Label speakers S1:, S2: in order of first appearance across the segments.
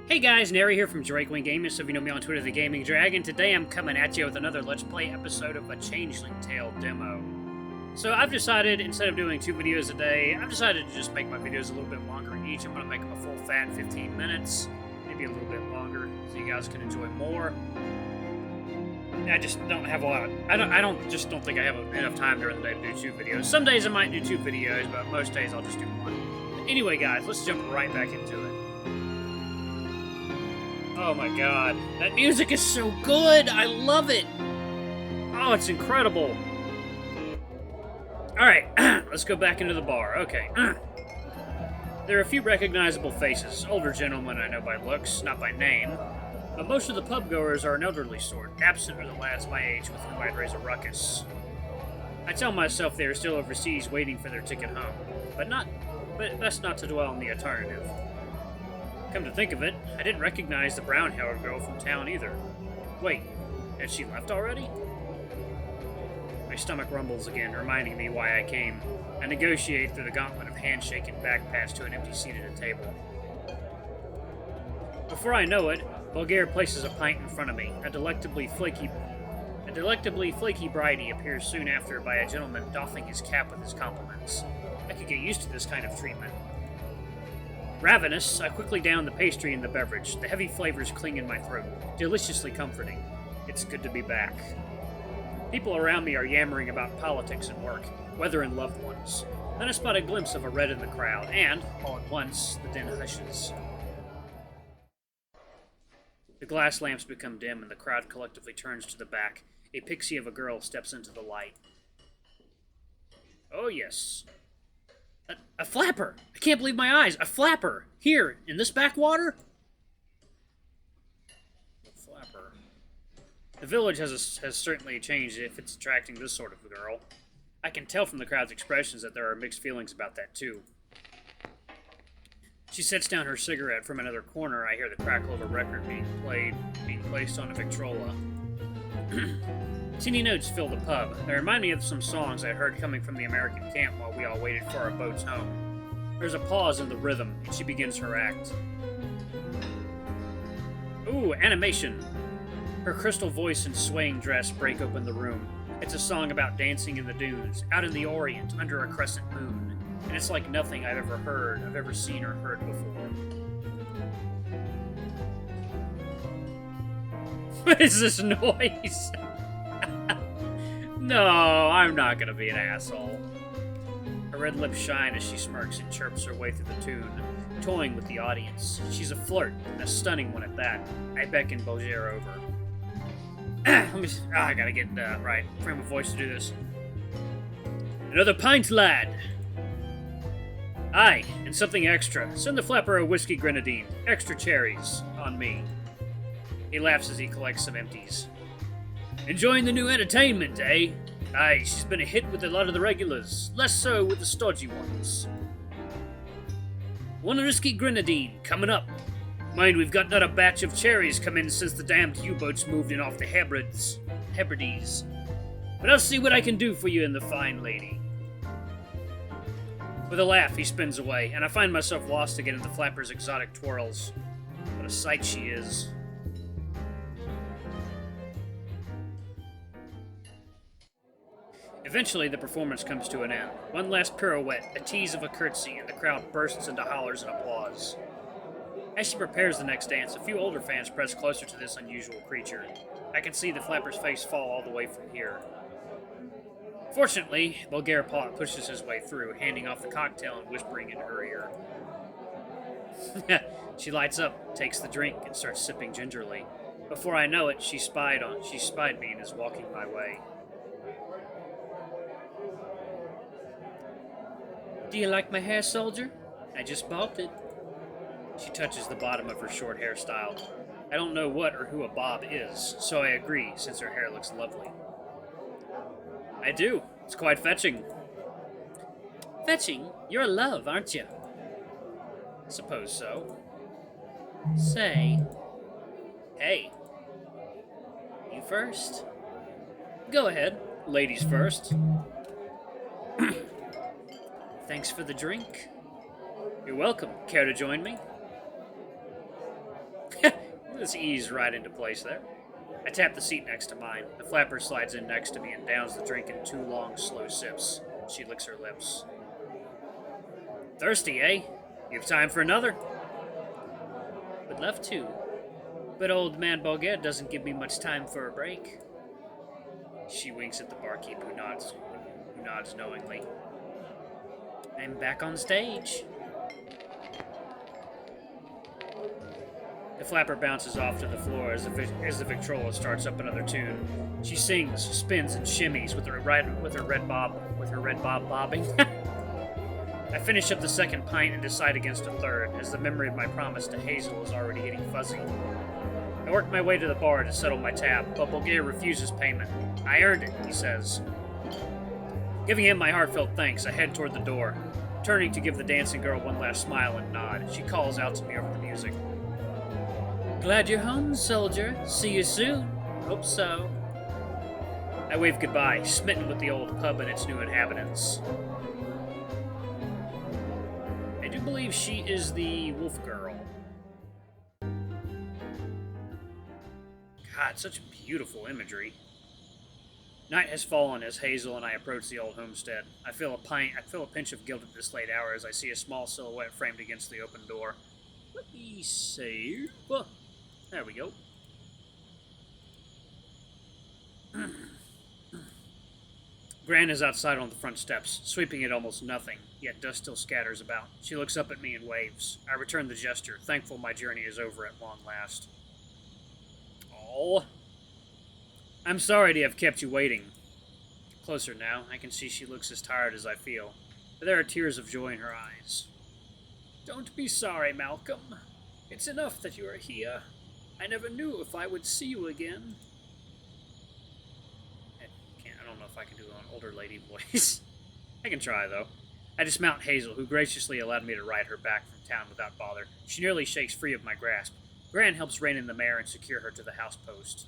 S1: Hey guys, Nary here from Drakewing Gaming, so if you know me on Twitter, the Gaming Dragon. Today I'm coming at you with another Let's Play episode of a Changeling Tale demo. So I've decided, instead of doing 2 videos a day, I've decided to just make my videos a little bit longer each. I'm going to make them a full fat 15 minutes, maybe a little bit longer, so you guys can enjoy more. I just don't have a lot of, I don't think I have enough time during the day to do 2 videos. Some days I might do 2 videos, but most days I'll just do 1. But anyway guys, let's jump right back into it. Oh my god, that music is so good! I love it! Oh, it's incredible! Alright, let's go back into the bar. Okay. There are a few recognizable faces. Older gentlemen I know by looks, not by name. But most of the pub-goers are an elderly sort. Absent are the lads my age with whom I'd raise a ruckus. I tell myself they are still overseas waiting for their ticket home. But best not to dwell on the alternative. Come to think of it, I didn't recognize the brown-haired girl from town either. Wait, had she left already? My stomach rumbles again, reminding me why I came. I negotiate through the gauntlet of handshake and back pass to an empty seat at a table. Before I know it, Bulgaire places a pint in front of me. A delectably flaky bridie appears soon after by a gentleman doffing his cap with his compliments. I could get used to this kind of treatment. Ravenous, I quickly down the pastry and the beverage. The heavy flavors cling in my throat, deliciously comforting. It's good to be back. People around me are yammering about politics and work, weather and loved ones. Then I spot a glimpse of a red in the crowd, and, all at once, the din hushes. The glass lamps become dim, and the crowd collectively turns to the back. A pixie of a girl steps into the light. Oh yes. A flapper! I can't believe my eyes! A flapper! Here, in this backwater? A flapper. The village has certainly changed if it's attracting this sort of girl. I can tell from the crowd's expressions that there are mixed feelings about that, too. She sets down her cigarette from another corner. I hear the crackle of a record being placed on a Victrola. Teeny notes fill the pub. They remind me of some songs I heard coming from the American camp while we all waited for our boats home. There's a pause in the rhythm, and she begins her act. Ooh, animation! Her crystal voice and swaying dress break open the room. It's a song about dancing in the dunes, out in the Orient, under a crescent moon. And it's like nothing I've ever seen or heard before. What is this noise? No, I'm not gonna be an asshole. Her red lips shine as she smirks and chirps her way through the tune, toying with the audience. She's a flirt, and a stunning one at that. I beckon Bulgaire over. I gotta get the right frame of voice to do this. Another pint, lad! Aye, and something extra. Send the flapper a whiskey grenadine. Extra cherries. On me. He laughs as he collects some empties. Enjoying the new entertainment, eh? Aye, she's been a hit with a lot of the regulars. Less so with the stodgy ones. One whiskey grenadine, coming up. Mind, we've got another batch of cherries come in since the damned U-boats moved in off the Hebrides. But I'll see what I can do for you and the fine lady. With a laugh, he spins away, and I find myself lost again in the flapper's exotic twirls. What a sight she is. Eventually, the performance comes to an end. One last pirouette, a tease of a curtsy, and the crowd bursts into hollers and applause. As she prepares the next dance, a few older fans press closer to this unusual creature. I can see the flapper's face fall all the way from here. Fortunately, Bulgaire pushes his way through, handing off the cocktail and whispering in her ear. She lights up, takes the drink, and starts sipping gingerly. Before I know it, she spied me and is walking my way. Do you like my hair, soldier? I just bobbed it. She touches the bottom of her short hairstyle. I don't know what or who a bob is, so I agree, since her hair looks lovely. I do. It's quite fetching. Fetching? You're a love, aren't you? Suppose so. Say. Hey. You first. Go ahead. Ladies first. Thanks for the drink. You're welcome. Care to join me? Let's ease right into place there. I tap the seat next to mine. The flapper slides in next to me and downs the drink in 2 long, slow sips. She licks her lips. Thirsty, eh? You have time for another? Would love to. But old man Boguet doesn't give me much time for a break. She winks at the barkeep who nods knowingly. I'm back on stage. The flapper bounces off to the floor as the Victrola starts up another tune. She sings, spins, and shimmies with her red bob bobbing. I finish up the second pint and decide against a third, as the memory of my promise to Hazel is already getting fuzzy. I work my way to the bar to settle my tab, but Bulgaria refuses payment. I earned it, he says. Giving him my heartfelt thanks, I head toward the door. Turning to give the dancing girl one last smile and nod, she calls out to me over the music. Glad you're home, soldier. See you soon. Hope so. I wave goodbye, smitten with the old pub and its new inhabitants. I do believe she is the wolf girl. God, such beautiful imagery. Night has fallen as Hazel and I approach the old homestead. I feel a pinch of guilt at this late hour as I see a small silhouette framed against the open door. Let me save. Oh, there we go. Gran is outside on the front steps, sweeping at almost nothing, yet dust still scatters about. She looks up at me and waves. I return the gesture, thankful my journey is over at long last. Oh, I'm sorry to have kept you waiting. Closer now, I can see she looks as tired as I feel, but there are tears of joy in her eyes. Don't be sorry, Malcolm. It's enough that you are here. I never knew if I would see you again. I don't know if I can do an older lady voice. I can try, though. I dismount Hazel, who graciously allowed me to ride her back from town without bother. She nearly shakes free of my grasp. Gran helps rein in the mare and secure her to the house post.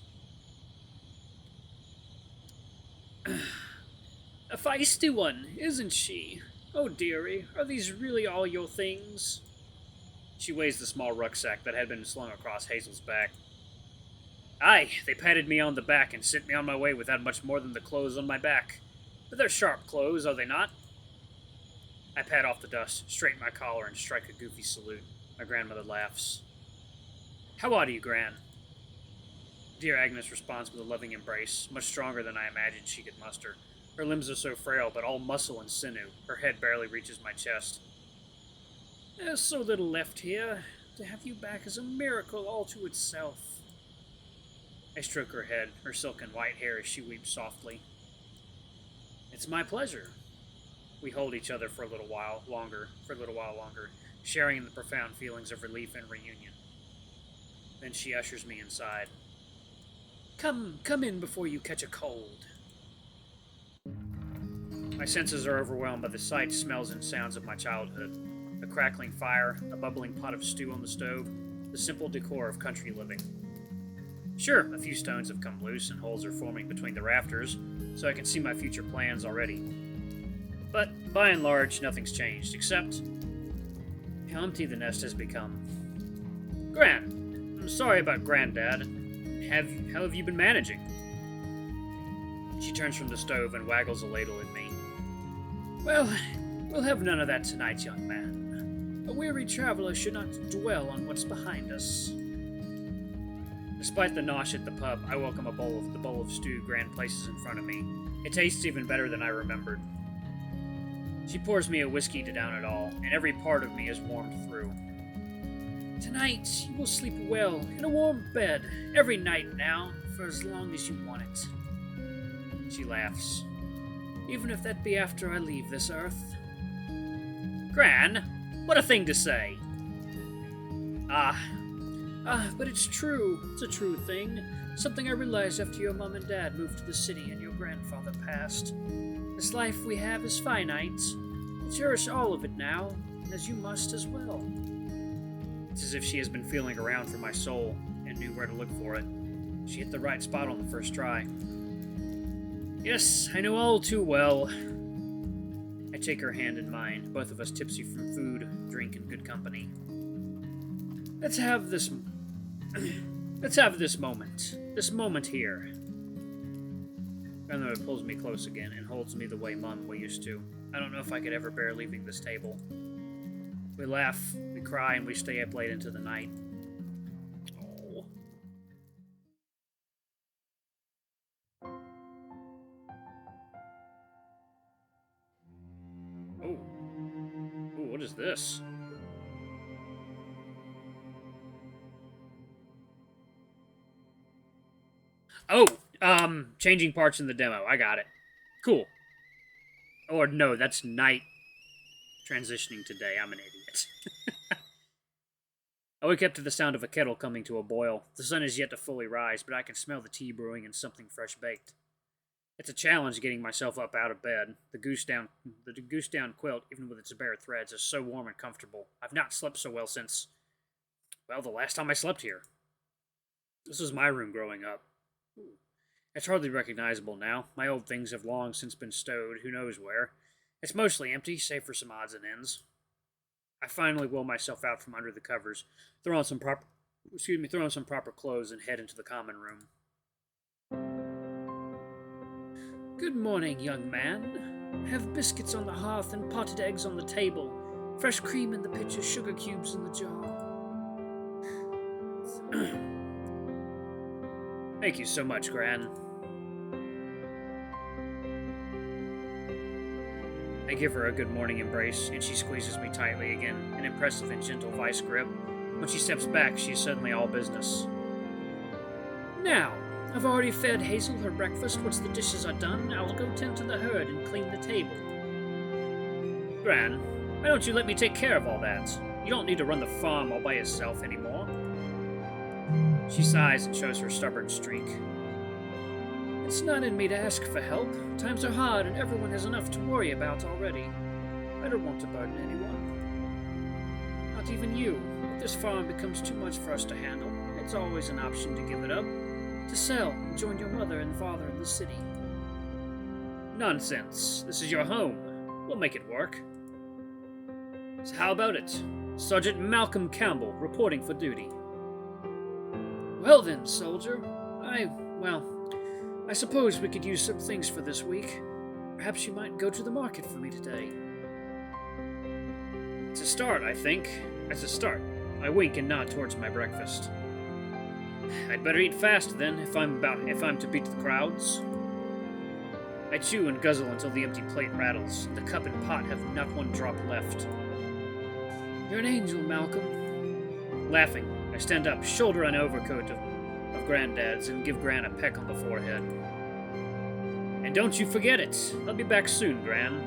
S1: A feisty one, isn't she? Oh, dearie, are these really all your things? She weighs the small rucksack that had been slung across Hazel's back. Aye, they patted me on the back and sent me on my way without much more than the clothes on my back. But they're sharp clothes, are they not? I pat off the dust, straighten my collar, and strike a goofy salute. My grandmother laughs. How are you, Gran? Dear Agnes responds with a loving embrace, much stronger than I imagined she could muster. Her limbs are so frail, but all muscle and sinew. Her head barely reaches my chest. There's so little left here. To have you back is a miracle all to itself. I stroke her head, her silken white hair, as she weeps softly. It's my pleasure. We hold each other for a little while longer, sharing in the profound feelings of relief and reunion. Then she ushers me inside. Come in before you catch a cold. My senses are overwhelmed by the sights, smells, and sounds of my childhood. A crackling fire, a bubbling pot of stew on the stove, the simple decor of country living. Sure, a few stones have come loose and holes are forming between the rafters, so I can see my future plans already. But, by and large, nothing's changed, except how empty the nest has become. Gran, I'm sorry about Granddad. How have you been managing? She turns from the stove and waggles a ladle at me. Well, we'll have none of that tonight, young man. A weary traveler should not dwell on what's behind us. Despite the nosh at the pub, I welcome the bowl of stew Gran places in front of me. It tastes even better than I remembered. She pours me a whiskey to down it all, and every part of me is warmed through. Tonight, you will sleep well, in a warm bed, every night now, for as long as you want it. She laughs. Even if that be after I leave this earth. Gran, what a thing to say! But it's true. It's a true thing. Something I realized after your mom and dad moved to the city and your grandfather passed. This life we have is finite. I cherish all of it now, as you must as well. It's as if she has been feeling around for my soul and knew where to look for it. She hit the right spot on the first try. Yes, I know all too well. I take her hand in mine, both of us tipsy from food, drink, and good company. Let's have this Let's have this moment. This moment here. Grandmother pulls me close again and holds me the way Mom we used to. I don't know if I could ever bear leaving this table. We laugh, we cry, and we stay up late into the night. Oh. Oh. Ooh, what is this? Oh, changing parts in the demo. I got it. Cool. Or no, that's night transitioning today. I'm an idiot. I wake up to the sound of a kettle coming to a boil. The sun is yet to fully rise, but I can smell the tea brewing and something fresh baked. It's a challenge getting myself up out of bed. The goose down quilt, even with its bare threads, is so warm and comfortable. I've not slept so well since, well, the last time I slept here. This was my room growing up. It's hardly recognizable now. My old things have long since been stowed, who knows where. It's mostly empty, save for some odds and ends. I finally will myself out from under the covers, throw on some proper clothes, and head into the common room. Good morning, young man. I have biscuits on the hearth and potted eggs on the table, fresh cream in the pitcher, sugar cubes in the jar. Thank you so much, Gran. I give her a good morning embrace, and she squeezes me tightly again, an impressive and gentle vice grip. When she steps back, she is suddenly all business. Now, I've already fed Hazel her breakfast. Once the dishes are done, I'll go tend to the herd and clean the table. Gran, why don't you let me take care of all that? You don't need to run the farm all by yourself anymore. She sighs and shows her stubborn streak. It's not in me to ask for help. Times are hard and everyone has enough to worry about already. I don't want to burden anyone. Not even you. If this farm becomes too much for us to handle, it's always an option to give it up. To sell and join your mother and father in the city. Nonsense. This is your home. We'll make it work. So how about it? Sergeant Malcolm Campbell, reporting for duty. Well then, soldier. I suppose we could use some things for this week. Perhaps you might go to the market for me today. It's a start, I think. It's a start. I wink and nod towards my breakfast. I'd better eat fast then, if I'm to beat the crowds. I chew and guzzle until the empty plate rattles. The cup and pot have not one drop left. You're an angel, Malcolm. Laughing, I stand up, shoulder an overcoat of Granddad's, and give Gran a peck on the forehead. And don't you forget it. I'll be back soon, Gran.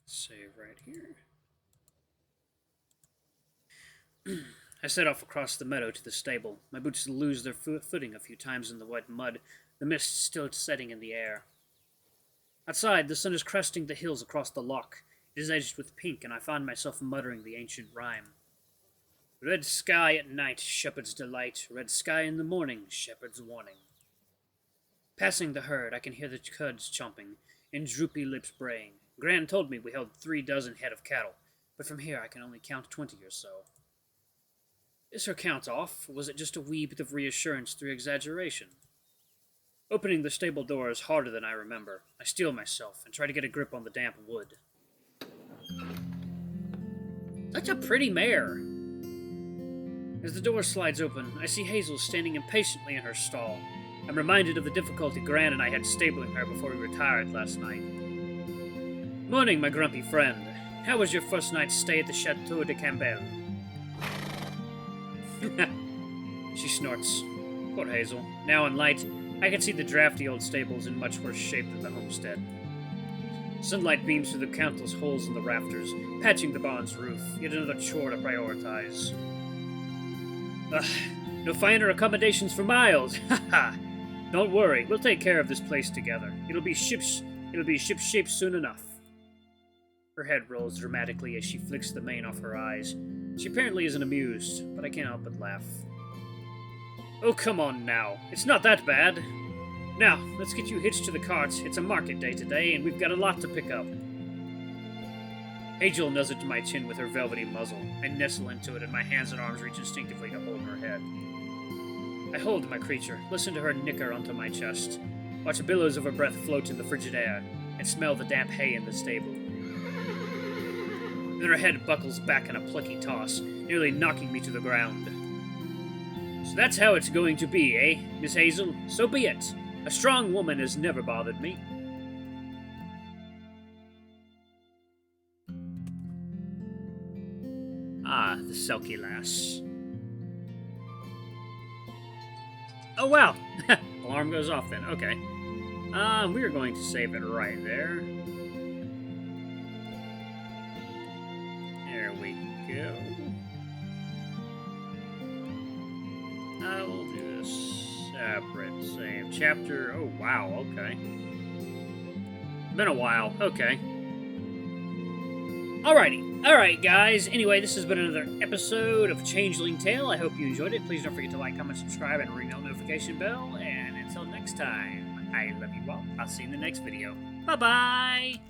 S1: Save right here. I set off across the meadow to the stable. My boots lose their footing a few times in the wet mud, the mist still setting in the air. Outside, the sun is cresting the hills across the loch. It is edged with pink, and I find myself muttering the ancient rhyme. Red sky at night, shepherd's delight. Red sky in the morning, shepherd's warning. Passing the herd, I can hear the cuds chomping, and droopy lips braying. Gran told me we held 36 head of cattle, but from here I can only count 20 or so. Is her count off, or was it just a wee bit of reassurance through exaggeration? Opening the stable door is harder than I remember. I steel myself and try to get a grip on the damp wood. Such a pretty mare. As the door slides open, I see Hazel standing impatiently in her stall. I'm reminded of the difficulty Gran and I had stabling her before we retired last night. Morning, my grumpy friend. How was your first night's stay at the Chateau de Campbell? She snorts. Poor Hazel. Now in light, I can see the drafty old stables in much worse shape than the homestead. Sunlight beams through the countless holes in the rafters, patching the barn's roof, yet another chore to prioritize. Ugh, no finer accommodations for miles. Ha ha! Don't worry, we'll take care of this place together. It'll be ship-shape soon enough. Her head rolls dramatically as she flicks the mane off her eyes. She apparently isn't amused, but I can't help but laugh. Oh, come on now. It's not that bad. Now, let's get you hitched to the cart. It's a market day today, and we've got a lot to pick up. Hazel nuzzled to my chin with her velvety muzzle. I nestle into it, and my hands and arms reach instinctively to hold her head. I hold my creature, listen to her nicker onto my chest, watch the billows of her breath float in the frigid air, and smell the damp hay in the stable. Then her head buckles back in a plucky toss, nearly knocking me to the ground. So that's how it's going to be, eh, Miss Hazel? So be it. A strong woman has never bothered me. Ah, the sulky lass. Oh, wow. Alarm goes off then. Okay. We are going to save it right there. There we go. We'll do this separate save. Chapter... Oh, wow. Okay. Been a while. Okay. Alrighty. Alright, guys. Anyway, this has been another episode of Changeling Tale. I hope you enjoyed it. Please don't forget to like, comment, subscribe, and ring that notification bell. And until next time, I love you all. I'll see you in the next video. Bye-bye!